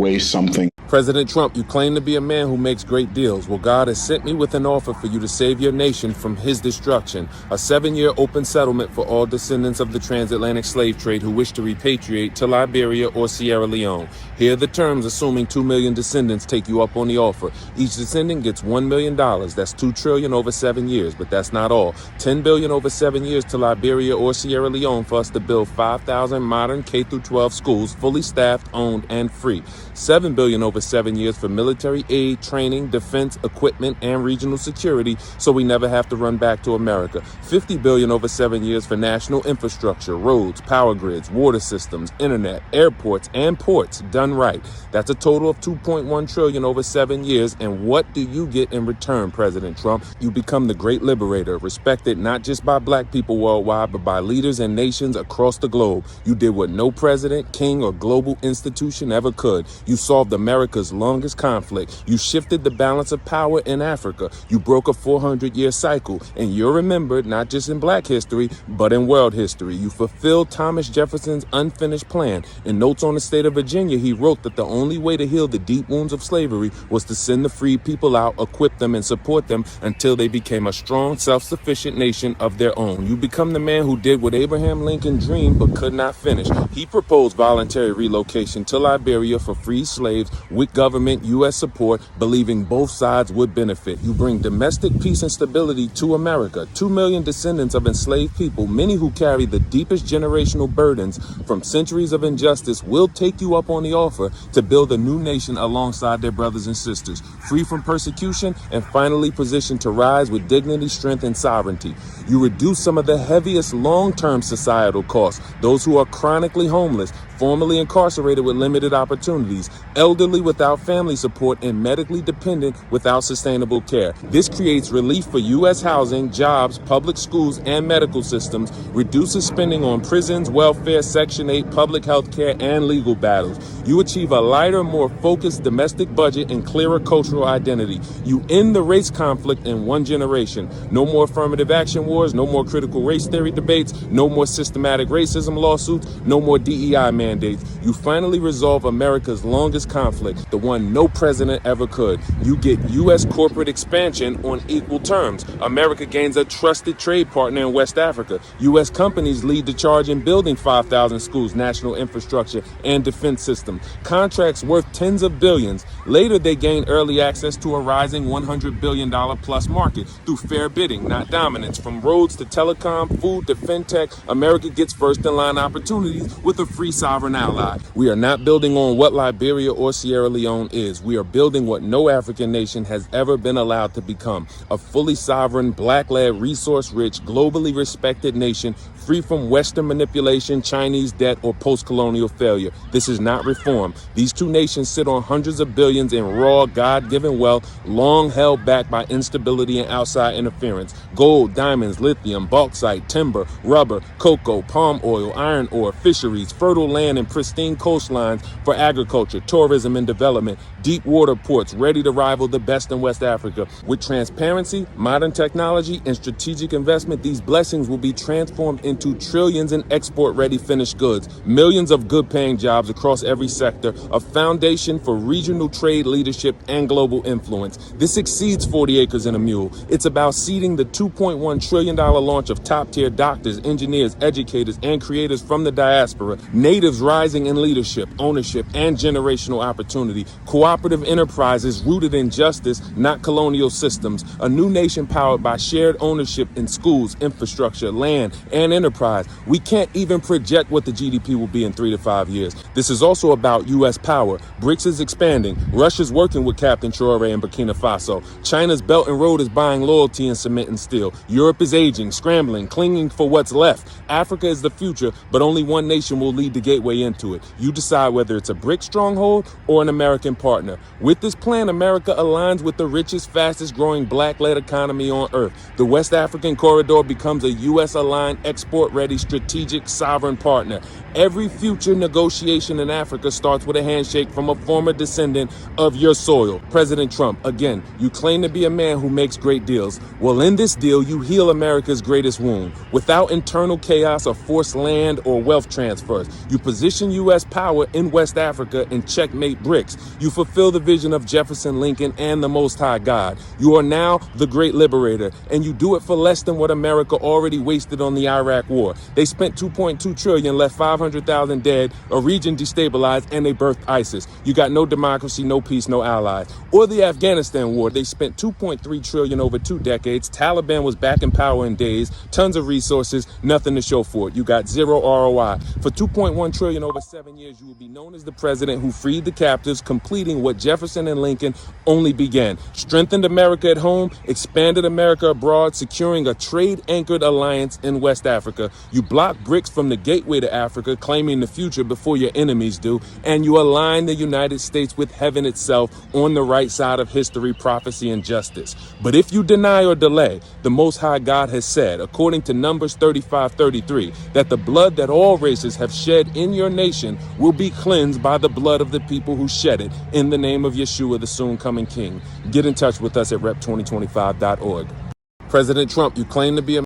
something. President Trump, you claim to be a man who makes great deals. Well, God has sent me with an offer for you to save your nation from his destruction. A 7-year open settlement for all descendants of the transatlantic slave trade who wish to repatriate to Liberia or Sierra Leone. Here are the terms, assuming 2 million descendants take you up on the offer. Each descendant gets $1 million. That's $2 trillion over 7 years, but that's not all. $10 billion over 7 years to Liberia or Sierra Leone for us to build 5,000 modern K-12 schools, fully staffed, owned, and free. $7 billion over 7 years for military aid, training, defense, equipment, and regional security, so we never have to run back to America. $50 billion over 7 years for national infrastructure, roads, power grids, water systems, internet, airports, and ports, done right. That's a total of $2.1 trillion over 7 years. And what do you get in return, President Trump? You become the great liberator, respected not just by black people worldwide, but by leaders and nations across the globe. You did what no president, king, or global institution ever could. You solved America's longest conflict. You shifted the balance of power in Africa. You broke a 400-year cycle. And you're remembered not just in black history, but in world history. You fulfilled Thomas Jefferson's unfinished plan. In Notes on the State of Virginia, he wrote that the only way to heal the deep wounds of slavery was to send the freed people out, equip them, and support them until they became a strong, self-sufficient nation of their own. You become the man who did what Abraham Lincoln dreamed but could not finish. He proposed voluntary relocation to Liberia for free slaves with government U.S. support, believing both sides would benefit. You bring domestic peace and stability to America. 2 million descendants of enslaved people, many who carry the deepest generational burdens from centuries of injustice, will take you up on the offer to build a new nation alongside their brothers and sisters, free from persecution and finally positioned to rise with dignity, strength, and sovereignty. You reduce some of the heaviest long-term societal costs, those who are chronically homeless, formerly incarcerated with limited opportunities, elderly without family support, and medically dependent without sustainable care. This creates relief for U.S. housing, jobs, public schools, and medical systems, reduces spending on prisons, welfare, Section 8, public health care, and legal battles. You achieve a lighter, more focused domestic budget and clearer cultural identity. You end the race conflict in one generation. No more affirmative action wars, no more critical race theory debates, no more systematic racism lawsuits, no more DEI mandates. You finally resolve America's longest conflict, the one no president ever could. You get U.S. corporate expansion on equal terms. America gains a trusted trade partner in West Africa. U.S. companies lead the charge in building 5,000 schools, national infrastructure, and defense systems. Contracts worth tens of billions. Later, they gain early access to a rising $100 billion plus market through fair bidding, not dominance. From roads to telecom, food to fintech, America gets first in line opportunities with a free sovereign ally. We are not building on what Liberia or Sierra Leone is. We are building what no African nation has ever been allowed to become: a fully sovereign, black-led, resource-rich, globally respected nation, free from Western manipulation, Chinese debt, or post-colonial failure. This is not reform. These two nations sit on hundreds of billions in raw, God-given wealth, long held back by instability and outside interference. Gold, diamonds, lithium, bauxite, timber, rubber, cocoa, palm oil, iron ore, fisheries, fertile land, and pristine coastlines for agriculture, tourism, and development. Deep water ports ready to rival the best in West Africa. With transparency, modern technology, and strategic investment, these blessings will be transformed into trillions in export-ready finished goods, millions of good-paying jobs across every sector, a foundation for regional trade leadership and global influence. This exceeds 40 acres and a mule. It's about seeding the $2.1 trillion launch of top-tier doctors, engineers, educators, and creators from the diaspora, natives rising in leadership, ownership, and generational opportunity, cooperative enterprises rooted in justice, not colonial systems, a new nation powered by shared ownership in schools, infrastructure, land, and enterprise. We can't even project what the GDP will be in 3 to 5 years. This is also about U.S. power. BRICS is expanding. Russia's working with Captain Traore in Burkina Faso. China's Belt and Road is buying loyalty in cement and steel. Europe is aging, scrambling, clinging for what's left. Africa is the future, but only one nation will lead the gateway into it. You decide whether it's a BRIC stronghold or an American partner. With this plan, America aligns with the richest, fastest growing black-led economy on earth. The West African corridor becomes a U.S.-aligned, export-ready, strategic, sovereign partner. Every future negotiation in Africa starts with a handshake from a former descendant of your soil. President Trump, again, you claim to be a man who makes great deals. Well, in this deal, you heal America's greatest wound. Without internal chaos or forced land or wealth transfers, you position U.S. power in West Africa and checkmate BRICS. You fulfill the vision of Jefferson, Lincoln, and the Most High God. You are now the great liberator, and you do it for less than what America already wasted on the Iraq War. They spent $2.2 trillion, left 500,000 dead, a region destabilized, and they birthed ISIS. You got no democracy, no peace, no allies. Or the Afghanistan war. They spent $2.3 trillion over 2 decades. Taliban was back in power in days. Tons of resources, nothing to show for it. You got zero ROI. For $2.1 trillion over 7 years, you will be known as the president who freed the captives, completing what Jefferson and Lincoln only began. Strengthened America at home, expanded America abroad, securing a trade-anchored alliance in West Africa. You block BRICS from the gateway to Africa, claiming the future before your enemies do, and you align the United States with heaven itself on the right side of history, prophecy, and justice. But if you deny or delay, the Most High God has said, according to Numbers 35:33, that the blood that all races have shed in your nation will be cleansed by the blood of the people who shed it in the name of Yeshua, the soon-coming King. Get in touch with us at rep2025.org. President Trump, you claim to be a